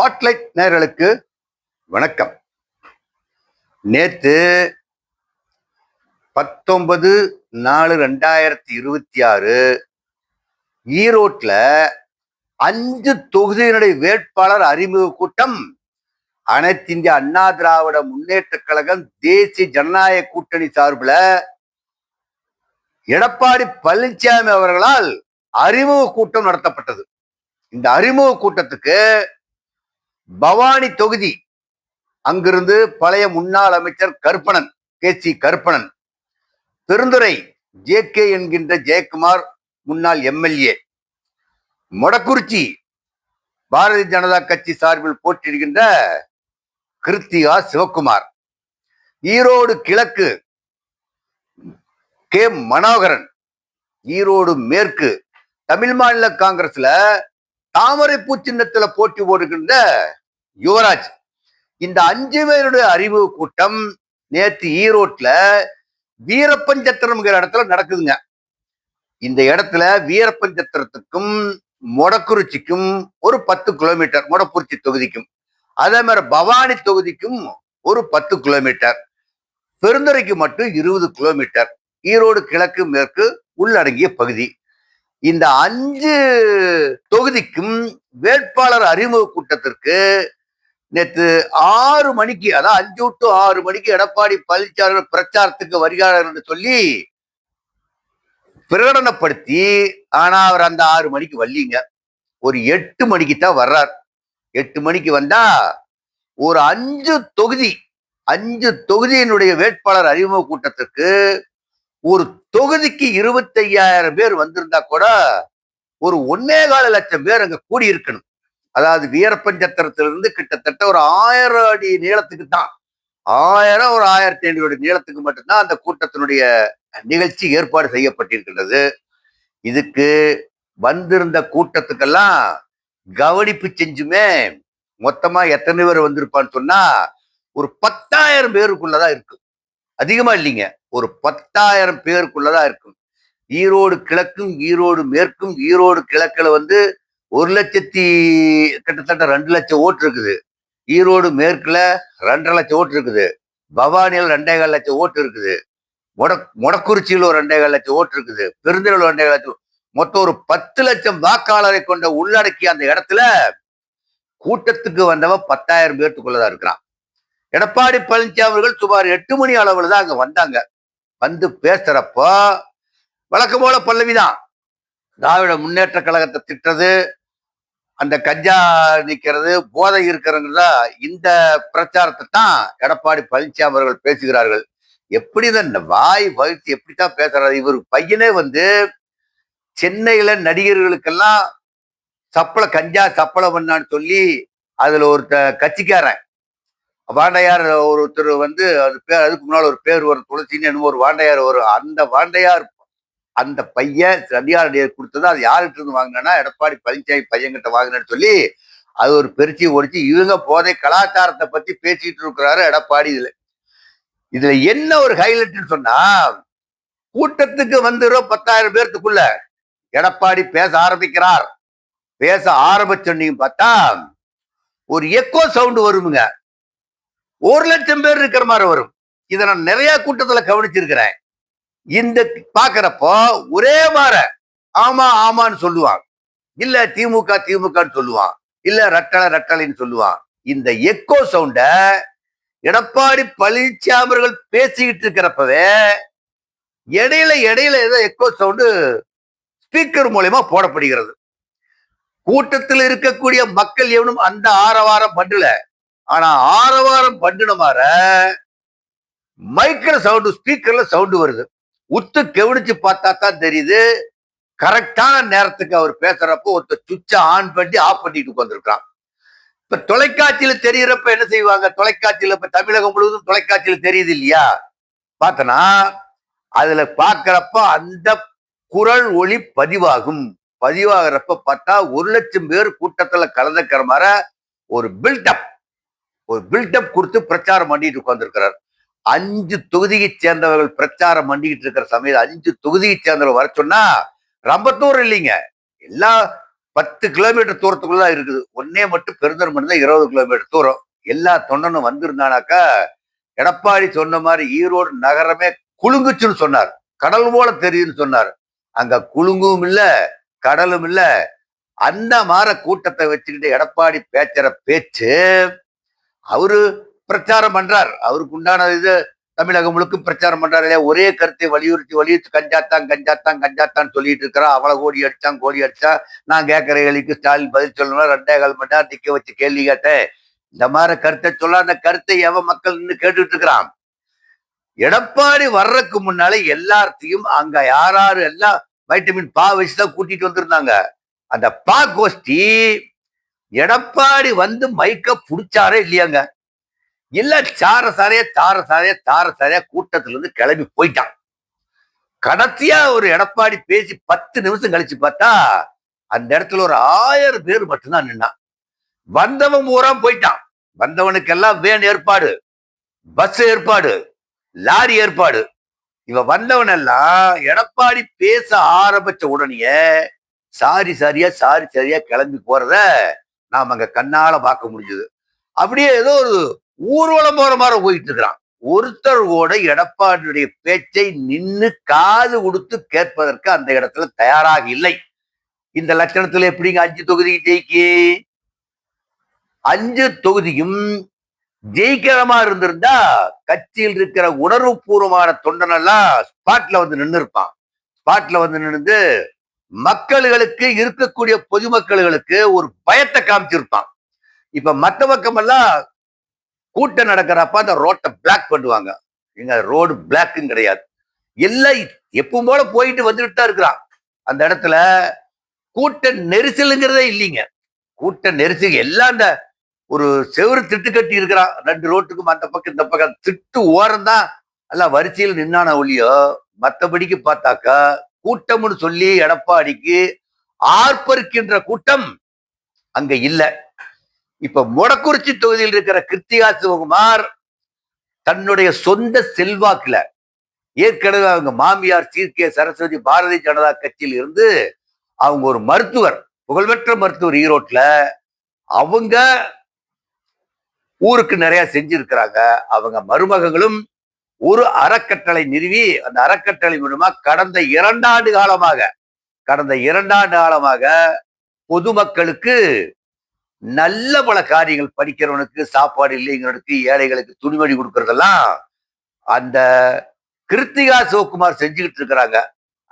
Spotlight நேயர்களுக்கு வணக்கம். நேத்து 19/4/2026 ஈரோட்ல 5 தொகுதியினுடைய வேட்பாளர் அறிமுக கூட்டம் அனைத்து இந்திய அண்ணா திராவிட முன்னேற்ற கழகம் தேசிய ஜனநாயக கூட்டணி சார்பில் எடப்பாடி பழனிசாமி அவர்களால் அறிமுக கூட்டம் நடத்தப்பட்டது. இந்த அறிமுக கூட்டத்துக்கு பவானி தொகுதி அங்கிருந்து பழைய முன்னாள் அமைச்சர் கருப்பணன், KC கருப்பணன், பெருந்துறை JK என்கின்ற ஜெயக்குமார் முன்னாள் MLA, மொடக்குறிச்சி பாரதிய ஜனதா கட்சி சார்பில் போட்டியிடுகின்ற கிருத்திகா சிவக்குமார், ஈரோடு கிழக்கு K மனோகரன், ஈரோடு மேற்கு தமிழ் மாநில காங்கிரஸ்ல தாமரைப்பூ சின்னத்துல போட்டி போடுகின்ற யுவராஜ். இந்த 5 பேருடைய அறிமுக கூட்டம் நேற்று ஈரோட்ல வீரப்பஞ்சத்திரம்ங்கிற இடத்துல நடக்குதுங்க. இந்த இடத்துல வீரப்பஞ்சத்திரத்துக்கும் மொடக்குறிச்சிக்கும் ஒரு 10 கிலோமீட்டர், மொடக்குறிச்சி தொகுதிக்கும், அதே மாதிரி பவானி தொகுதிக்கும் ஒரு 10 கிலோமீட்டர், பெருந்துறைக்கு மட்டும் 20 கிலோமீட்டர், ஈரோடு கிழக்கு மேற்கு உள்ளடங்கிய பகுதி. இந்த 5 தொகுதிக்கும் வேட்பாளர் அறிமுக கூட்டத்திற்கு நேற்று 6 மணிக்கு, அதாவது 5 to 6 மணிக்கு எடப்பாடி பழனிசாமி பிரச்சாரத்துக்கு வருகிறார் என்று சொல்லி பிரகடனப்படுத்தி, ஆனா அவர் அந்த 6 மணிக்கு வரலீங்க. ஒரு 8 மணிக்கு தான் வர்றார். 8 மணிக்கு வந்தா ஒரு 5 தொகுதியினுடைய வேட்பாளர் அறிமுக கூட்டத்திற்கு ஒரு தொகுதிக்கு 25,000 பேர் வந்திருந்தா கூட ஒரு 1.25 லட்சம் பேர் அங்க கூடியிருக்கணும். அதாவது வீரப்பஞ்சத்திரத்திலிருந்து கிட்டத்தட்ட ஒரு 1000 அடி நீளத்துக்கு தான், 1000 ஒரு 1500 அடி நீளத்துக்கு மட்டும்தான் அந்த கூட்டத்தினுடைய நிகழ்ச்சி ஏற்பாடு செய்யப்பட்டிருக்கின்றது. இதுக்கு வந்திருந்த கூட்டத்துக்கெல்லாம் கவனிப்பு செஞ்சுமே மொத்தமா எத்தனை பேர் வந்திருப்பான்னு சொன்னா ஒரு 10,000 பேருக்குள்ளதான் இருக்கு. அதிகமா இல்லைங்க, ஒரு 10,000 பேருக்குள்ளதான் இருக்கும். ஈரோடு கிழக்கும் ஈரோடு மேற்கும், ஈரோடு கிழக்குல 1 கிட்டத்தட்ட 2 லட்சம் ஓட்டு இருக்குது. ஈரோடு மேற்குல 2.5 லட்சம் ஓட்டு இருக்குது. பவானியில் 2.25 லட்சம் ஓட்டு இருக்குது. மொடக்குறிச்சியில் ஒரு 2.25 லட்சம் ஓட்டு இருக்குது. பெருந்துறையில் 2.25 லட்சம், மொத்தம் ஒரு 10 லட்சம் வாக்காளரை கொண்ட உள்ளடக்கிய அந்த இடத்துல கூட்டத்துக்கு வந்தவன் 10,000 பேருக்குள்ளதான் இருக்கிறான். எடப்பாடி பழனிசாமி அவர்கள் சுமார் 8 மணி அளவுல தான் அங்க வந்தாங்க. வந்து பேசுறப்போ வழக்கம் போல பல்லவிதான். திராவிட முன்னேற்ற கழகத்தை திட்டுறது, அந்த கஞ்சா நிக்கிறது, போதை இருக்கிறதா, இந்த பிரச்சாரத்தை தான் எடப்பாடி பழனிசாமி அவர்கள் பேசுகிறார்கள். எப்படிதான் இந்த வாய் வகுத்து எப்படித்தான் பேசுறாரு இவர். பையனே சென்னையில நடிகர்களுக்கெல்லாம் கஞ்சா சப்பளை பண்ணான்னு சொல்லி அதுல ஒருத்த கட்சிக்காரன் வாண்டையார் ஒருத்தர் அது பேர், அதுக்கு முன்னால் ஒரு பேர் வரும், துளசின்னு என்னமோ ஒரு வாண்டையார் வரும். அந்த வாண்டையார் அந்த பையன் தனியார் கொடுத்தது, அது யார்கிட்ட இருந்து வாங்கினா எடப்பாடி பழனிசாமி பையன்கிட்ட வாங்கினு சொல்லி அது ஒரு பெருச்சி ஒடிச்சு இவங்க போதை கலாச்சாரத்தை பத்தி பேசிட்டு இருக்கிறாரு எடப்பாடி. இதுல என்ன ஒரு ஹைலைட்னு சொன்னா, கூட்டத்துக்கு 10,000 பேர்த்துக்குள்ள எடப்பாடி பேச ஆரம்பிக்கிறார். பேச ஆரம்பிச்சோன்னையும் பார்த்தா ஒரு எக்கோ சவுண்ட் வருமுங்க. 1 லட்சம் பேர் இருக்கிற மாதிரி வரும். இதை நான் நிறைய கூட்டத்துல கவனிச்சிருக்கிறேன். இந்த பாக்குறப்போ ஒரே மாதிரி ஆமா ஆமான்னு சொல்லுவான், இல்ல திமுக திமுகன்னு சொல்லுவான், இல்ல ரட்டளைன்னு சொல்லுவான். இந்த எக்கோ சவுண்ட எடப்பாடி பழனிசாமி அவர்கள் பேசிக்கிட்டு இருக்கிறப்பவே இடையில ஏதோ எக்கோ சவுண்டு ஸ்பீக்கர் மூலமா போடப்படுகிறது. கூட்டத்தில் இருக்கக்கூடிய மக்கள் எவனும் அந்த ஆரவாரம் பண்ணல. ஆனா ஆரவாரம் பண்ணின மாதிரி மைக்ல சவுண்டு, ஸ்பீக்கர்ல சவுண்டு வருது. உத்து கவனிச்சு பார்த்தா தான் தெரியுது. கரெக்டான நேரத்துக்கு அவர் பேசுறப்போ ஒருத்தர் சுவிட்ச ஆன் பண்ணி ஆஃப் பண்ணிட்டு உட்கார்ந்துருக்கான். இப்ப தொலைக்காட்சியில தெரிகிறப்ப என்ன செய்வாங்க, தொலைக்காட்சியில இப்ப தமிழகம் முழுவதும் தொலைக்காட்சியில தெரியுது இல்லையா, பார்த்தனா அதுல பாக்குறப்ப அந்த குரல் ஒளி பதிவாகிறப்ப பார்த்தா 1 லட்சம் பேர் கூட்டத்துல கலந்துக்கிற மாதிரி ஒரு பில்டப் கொடுத்து பிரச்சாரம் பண்ணிட்டு உட்கார்ந்துருக்கிறார். 5 தொகுதியை சேர்ந்தவர்கள் பிரச்சாரம் பண்ணிக்கிட்டு இருக்கிற சமயம் 5 தொகுதியை சேர்ந்தவர்கள் வர சொன்னா ரம்பத்தூர் இல்லைங்க, எல்லா 10 கிலோமீட்டர் தூரத்துக்குள்ளதான் இருக்குது. ஒன்னே மட்டும் பெருந்தன்மன் தான் 20 கிலோமீட்டர் தூரம். எல்லா தொண்டனும் வந்திருந்தானாக்கா எடப்பாடி சொன்ன மாதிரி ஈரோடு நகரமே குலுங்குச்சுன்னு சொன்னார். கடல் போல தெரியுதுன்னு சொன்னார். அங்க குலுங்கும் இல்ல, கடலும் இல்ல. அந்த மாதிரி கூட்டத்தை வச்சுக்கிட்டு எடப்பாடி பேச்சுற பேச்சு அவரு பிரச்சாரம் பண்றார். அவருக்கு உண்டான இது தமிழகம் முழுக்க பிரச்சாரம் பண்றாரு இல்லையா? ஒரே கருத்தை வலியுறுத்தி கஞ்சாத்தான் கஞ்சாத்தான் கஞ்சாத்தான் சொல்லிட்டு இருக்கிறான். அவளை கோடி அடிச்சான் கோடி அடிச்சா. நான் கேட்கிற கேள்விக்கு ஸ்டாலின் பதில் சொல்லணும். 2.25 மணி நேரம் நிக்க வச்சு கேள்வி கேட்டேன். இந்த மாதிரி கருத்தை சொல்ல அந்த கருத்தை எவன் மக்கள் நின்று கேட்டுட்டு இருக்கிறான். எடப்பாடி வர்றதுக்கு முன்னாலே எல்லாத்தையும் அங்க யாராரு எல்லாம் வைட்டமின் பா வச்சுதான் கூட்டிட்டு வந்திருந்தாங்க. அந்த பா கோஷ்டி எடப்பாடி வந்து மைக்க புடிச்சாரே இல்லையாங்க? இல்ல தார சாரையா கூட்டத்துல இருந்து கிளம்பி போயிட்டான். கடைசியா ஒரு எடப்பாடி பேசி 10 நிமிஷம் கழிச்சு பார்த்தா அந்த இடத்துல ஒரு 1000 பேர் மட்டும்தான் நின்னான். வந்தவன் பூரா போயிட்டான். வந்தவனுக்கெல்லாம் வேன் ஏற்பாடு, பஸ் ஏற்பாடு, லாரி ஏற்பாடு. இவன் வந்தவன் எல்லாம் எடப்பாடி பேச ஆரம்பிச்ச உடனே சாரி சரியா கிளம்பி போறத நாம அங்க கண்ணால பார்க்க முடிஞ்சது. அப்படியே ஏதோ ஒரு ஊர்வலம் போற மாதிரி போயிட்டு இருக்கிறான். ஒருத்தர் கூட எடப்பாடியுடைய பேச்சை நின்னு காது கொடுத்து கேட்பதற்கு அந்த இடத்துல தயாராக இல்லை. இந்த லட்சணத்துல எப்படிங்க 5 தொகுதி ஜெயிக்கி? 5 தொகுதியும் ஜெயிக்கிற மாதிரி இருந்திருந்தா கட்சியில் இருக்கிற உணர்வு பூர்வமான தொண்டனெல்லாம் ஸ்பாட்ல வந்து நின்று இருப்பான். ஸ்பாட்ல வந்து நின்று மக்களுக்கு இருக்கக்கூடிய பொதுமக்களுக்கு ஒரு பயத்தை காமிச்சிருப்பான். இப்ப மத்த பக்கமெல்லாம் கூட்டம் நடக்கிறப்ப அந்த ரோட்டை பிளாக் பண்ணுவாங்க. எங்க ரோடு பிளாக்கும் கிடையாது. எல்லாம் எப்பவும் போல போயிட்டு வந்துட்டு தான் இருக்கிறான். அந்த இடத்துல கூட்ட நெரிசலுங்கிறதே இல்லைங்க. கூட்ட நெரிசல் எல்லாம் அந்த ஒரு செவரு திட்டு கட்டி இருக்கிறான். 2 ரோட்டுக்கும் அந்த பக்கம் இந்த பக்கம் திட்டு ஓரம் தான் எல்லாம் வரிசையில் நின்னான ஒளியோ. மற்றபடிக்கு பார்த்தாக்கா கூட்டம்னு சொல்லி எடப்பாடிக்கு ஆர்ப்பரிக்கின்ற கூட்டம் அங்க இல்ல. இப்ப மொடக்குறிச்சி தொகுதியில் இருக்கிற கிருத்திகா சிவகுமார் தன்னுடைய சொந்த செல்வாக்குல ஏற்கனவே அவங்க மாமியார் சீர்கே சரஸ்வதி பாரதிய ஜனதா கட்சியில் இருந்து அவங்க ஒரு மருத்துவர், புகழ்பெற்ற மருத்துவர் ஈரோட்ல, அவங்க ஊருக்கு நிறைய செஞ்சிருக்கிறாங்க. அவங்க மருமகளும் ஒரு அறக்கட்டளை நிறுவி அந்த அறக்கட்டளை மூலமா கடந்த 2 ஆண்டு காலமாக பொதுமக்களுக்கு நல்ல பல காரியங்கள், படிக்கிறவனுக்கு சாப்பாடு இல்லைங்கிறவனுக்கு, ஏழைகளுக்கு துணிமணி கொடுக்கறதெல்லாம் அந்த கிருத்திகா சிவகுமார் செஞ்சுக்கிட்டு இருக்கிறாங்க.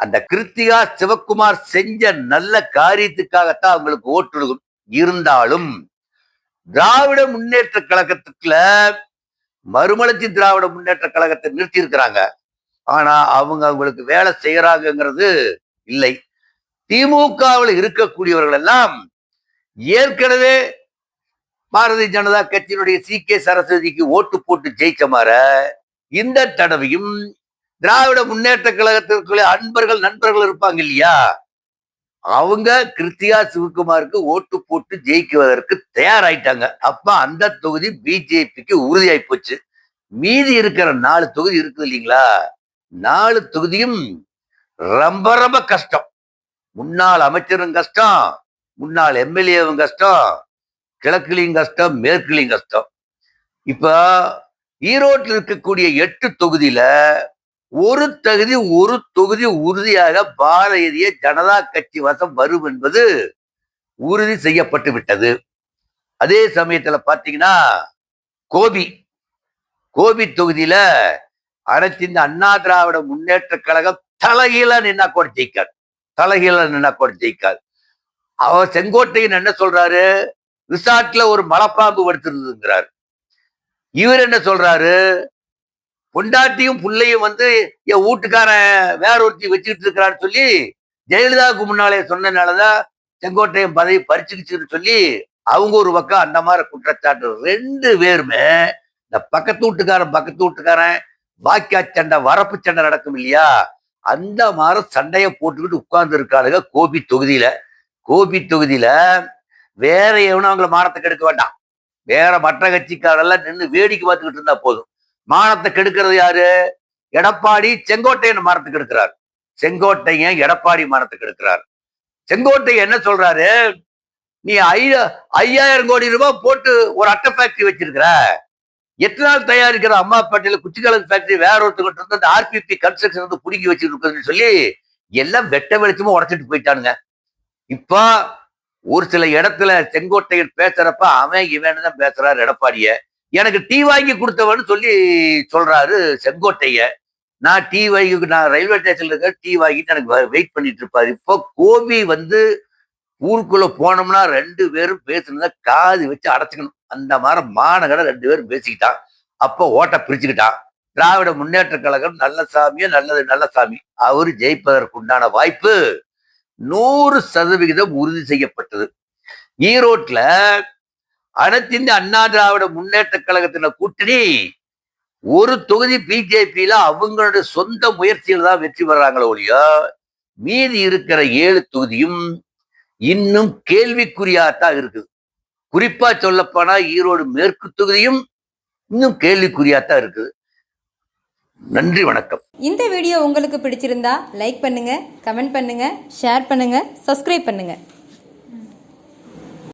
அந்த கிருத்திகா சிவகுமார் செஞ்ச நல்ல காரியத்துக்காகத்தான் அவங்களுக்கு ஓட்டு இருந்தாலும் திராவிட முன்னேற்ற கழகத்துக்குள்ள மறுமலர்ச்சி திராவிட முன்னேற்ற கழகத்தை நிறுத்தி இருக்கிறாங்க. ஆனா அவங்களுக்கு வேலை செய்யறாங்கிறது இல்லை. திமுகவில் இருக்கக்கூடியவர்கள் எல்லாம் ஏற்கனவே பாரதிய ஜனதா கட்சியினுடைய சி.கே. சரஸ்வதிக்கு ஓட்டு போட்டு ஜெயிச்ச மாற இந்த தடவையும் திராவிட முன்னேற்ற கழகத்திற்குள்ள நண்பர்கள் இருப்பாங்க இல்லையா, அவங்க கிருத்திகா சிவகுமாருக்கு ஓட்டு போட்டு ஜெயிக்குவதற்கு தயாராயிட்டாங்க. அப்ப அந்த தொகுதி பிஜேபிக்கு உறுதியாய் போச்சு. மீதி இருக்கிற 4 தொகுதி இருக்குது இல்லைங்களா, 4 தொகுதியும் ரொம்ப ரொம்ப கஷ்டம். முன்னாள் அமைச்சரும் கஷ்டம், முன்னாள் எம்எல்ஏவும் கஷ்டம், கிழக்குலையும் கஷ்டம், மேற்குலையும் கஷ்டம். இப்ப ஈரோட்டில் இருக்கக்கூடிய 8 தொகுதியில ஒரு தொகுதி உறுதியாக பாரதிய ஜனதா கட்சி வசம் வரும் என்பது உறுதி செய்யப்பட்டு விட்டது. அதே சமயத்துல பாத்தீங்கன்னா கோபி தொகுதியில அனைத்து இந்த அண்ணா திராவிட முன்னேற்ற கழகம் தலைகீழ நின்னா கூட ஜெயிக்காது. அவர் செங்கோட்டையன் என்ன சொல்றாரு, ரிசார்ட்ல ஒரு மலைப்பாம்பு படுத்திருந்துங்கிறாரு. இவர் என்ன சொல்றாரு, பொண்டாட்டியும் புள்ளையும் வந்து என் வீட்டுக்காரன் வேற ஒருத்தி வச்சுக்கிட்டு இருக்கிறான்னு சொல்லி ஜெயலலிதாவுக்கு முன்னாலே சொன்னதுனாலதான் செங்கோட்டையன் பதவி பறிச்சுக்கிச்சுன்னு சொல்லி அவங்க ஒரு பக்கம் அந்த மாதிரி குற்றச்சாட்டு. 2 பேருமே இந்த பக்கத்து வீட்டுக்காரன் வாக்கியா சண்டை, வரப்பு சண்டை நடக்கும் இல்லையா, அந்த மாதிரி சண்டையை போட்டுக்கிட்டு உட்கார்ந்து இருக்காளுங்க கோபி தொகுதியில. வேற எவனும் அவங்களை மானத்தை கெடுக்க வேண்டாம். வேற மற்ற கட்சிக்காரெல்லாம் நின்று வேடிக்கை பார்த்துக்கிட்டு இருந்தா போதும். மானத்தை கெடுக்கிறது யாரு? எடப்பாடி செங்கோட்டையன் மானத்தை கெடுக்கிறார். செங்கோட்டையன் எடப்பாடி மானத்தை கெடுக்கிறார். செங்கோட்டை என்ன சொல்றாரு, நீ 5000 கோடி ரூபாய் போட்டு ஒரு அட்டை ஃபேக்டரி வச்சிருக்கிற, எத்தனால் தயாரிக்கிற அம்மாப்பேட்டையில குச்சிக்கிழங்கு ஃபேக்டரி வேற ஒருத்தர் வந்து அந்த ஆர்பிபி கன்ஸ்ட்ரக்ஷன் வந்து புடுங்கி வச்சிருக்குன்னு சொல்லி எல்லாம் வெட்ட வெளிச்சமா உடைச்சிட்டு போயிட்டானுங்க. இப்ப ஒரு சில இடத்துல செங்கோட்டையன் பேசுறப்ப அவன் இவன் தான் பேசுறாரு எடப்பாடிய. எனக்கு டீ வாங்கி கொடுத்தவன்னு சொல்லி சொல்றாரு செங்கோட்டைய. நான் டீ வாங்கி நான் ரயில்வே ஸ்டேஷன்ல இருக்க டீ வாங்கிட்டு எனக்கு வெயிட் பண்ணிட்டு இருப்பாரு. இப்போ கோபி வந்து ஊருக்குள்ள போனோம்னா 2 பேரும் பேசுனத காது வச்சு அடைச்சுக்கணும். அந்த மாதிரி மாநகர 2 பேரும் பேசிக்கிட்டான். அப்போ ஓட்ட பிரிச்சுக்கிட்டான். திராவிட முன்னேற்ற கழகம் நல்ல சாமியோ நல்லது நல்ல சாமி அவரு ஜெயிப்பதற்கு உண்டான வாய்ப்பு 100% உறுதி செய்யப்பட்டது. ஈரோட்ல அனைத்து இந்திய அண்ணா திராவிட முன்னேற்ற கழகத்தின கூட்டணி ஒரு தொகுதி பிஜேபியில அவங்களுடைய சொந்த முயற்சியில் தான் வெற்றி பெறாங்களோ ஒழிய மீதி இருக்கிற 7 தொகுதியும் இன்னும் கேள்விக்குறியாத்தான் இருக்குது. குறிப்பா சொல்லப்போனா ஈரோடு மேற்கு தொகுதியும் இன்னும் கேள்விக்குறியாத்தான் இருக்குது. நன்றி, வணக்கம். இந்த வீடியோ உங்களுக்கு பிடிச்சிருந்தா லைக் பண்ணுங்க, கமெண்ட் பண்ணுங்க, ஷேர் பண்ணுங்க, சப்ஸ்கிரைப் பண்ணுங்க.